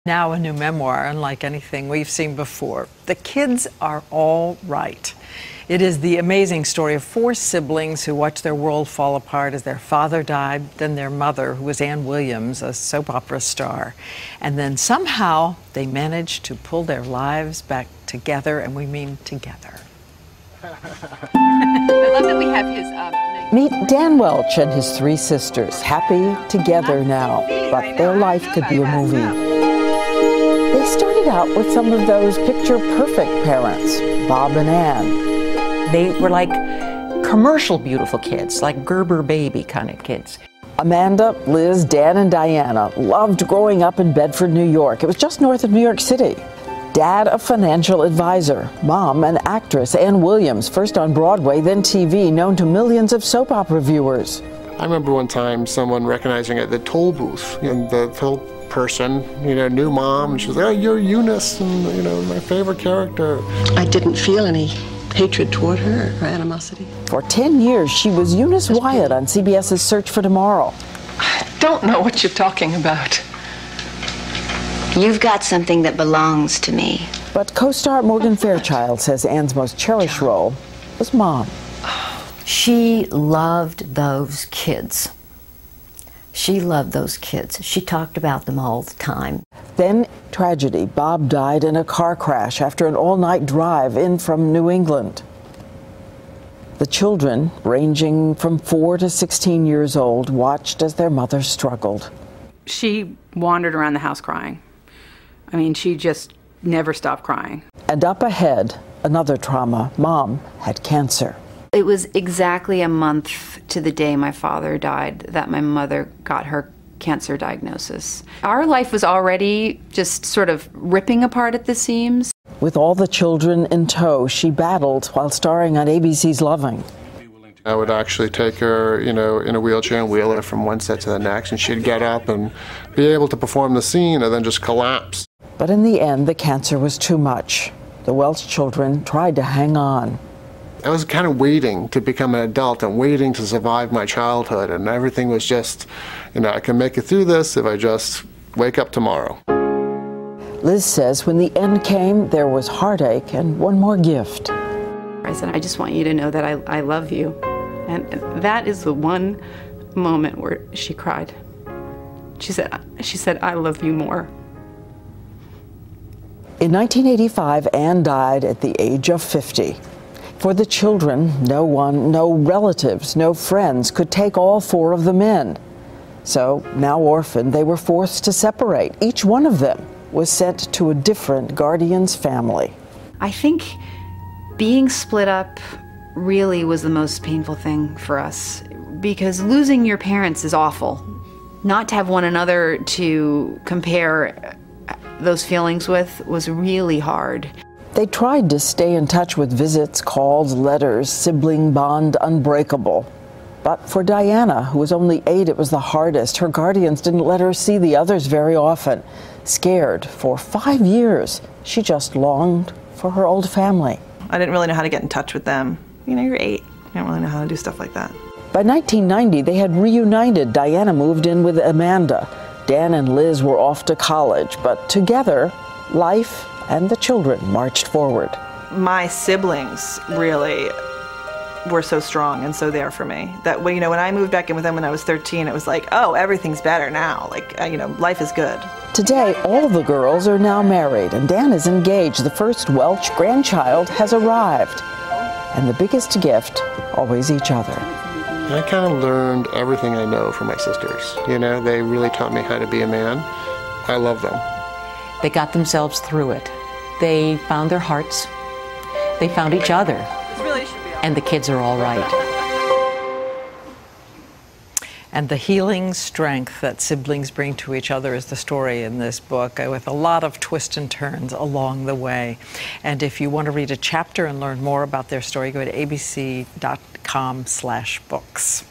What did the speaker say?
Now a new memoir, unlike anything we've seen before. The kids are all right. It is the amazing story of 4 siblings who watched their world fall apart as their father died, then their mother, who was Ann Williams, a soap opera star. And then somehow they managed to pull their lives back together, and we mean together. I love that we have his... Meet Dan Welch and his 3 sisters, happy together now, but their life could be a movie. They started out with some of those picture-perfect parents, Bob and Ann. They were like commercial beautiful kids, like Gerber baby kind of kids. Amanda, Liz, Dan, and Diana loved growing up in Bedford, New York. It was just north of New York City. Dad, a financial advisor. Mom, an actress, Ann Williams, first on Broadway, then TV, known to millions of soap opera viewers. I remember one time someone recognizing at the toll booth, and the toll person, knew Mom, and she was like, "Oh, you're Eunice, and, my favorite character." I didn't feel any hatred toward her or animosity. For 10 years, she was Eunice Wyatt on CBS's Search for Tomorrow. I don't know what you're talking about. You've got something that belongs to me. But co-star Morgan Fairchild says Ann's most cherished role was Mom. She loved those kids. She loved those kids. She talked about them all the time. Then tragedy. Bob died in a car crash after an all-night drive in from New England. The children, ranging from 4 to 16 years old, watched as their mother struggled. She wandered around the house crying. I mean, she just never stopped crying. And up ahead, another trauma. Mom had cancer. It was exactly a month to the day my father died that my mother got her cancer diagnosis. Our life was already just sort of ripping apart at the seams. With all the children in tow, she battled while starring on ABC's Loving. I would actually take her, in a wheelchair and wheel her from one set to the next, and she'd get up and be able to perform the scene and then just collapse. But in the end, the cancer was too much. The Welch children tried to hang on. I was kind of waiting to become an adult and waiting to survive my childhood, and everything was just, I can make it through this if I just wake up tomorrow. Liz says when the end came, there was heartache and one more gift. I said, I just want you to know that I love you. And that is the one moment where she cried. She said, I love you more. In 1985, Ann died at the age of 50. For the children, no one, no relatives, no friends could take all 4 of them in. So, now orphaned, they were forced to separate. Each one of them was sent to a different guardian's family. I think being split up really was the most painful thing for us, because losing your parents is awful. Not to have one another to compare those feelings with was really hard. They tried to stay in touch with visits, calls, letters, sibling bond unbreakable. But for Diana, who was only 8, it was the hardest. Her guardians didn't let her see the others very often. Scared, for 5 years, she just longed for her old family. I didn't really know how to get in touch with them. You're 8. You don't really know how to do stuff like that. By 1990, they had reunited. Diana moved in with Amanda. Dan and Liz were off to college, but together, life and the children marched forward. My siblings really were so strong and so there for me that when I moved back in with them when I was 13, it was like, oh, everything's better now. Like, life is good. Today, all the girls are now married, and Dan is engaged. The first Welch grandchild has arrived. And the biggest gift, always each other. I kind of learned everything I know from my sisters. They really taught me how to be a man. I love them. They got themselves through it. They found their hearts. They found each other. And the kids are all right. And the healing strength that siblings bring to each other is the story in this book, with a lot of twists and turns along the way. And if you want to read a chapter and learn more about their story, go to abc.com/books.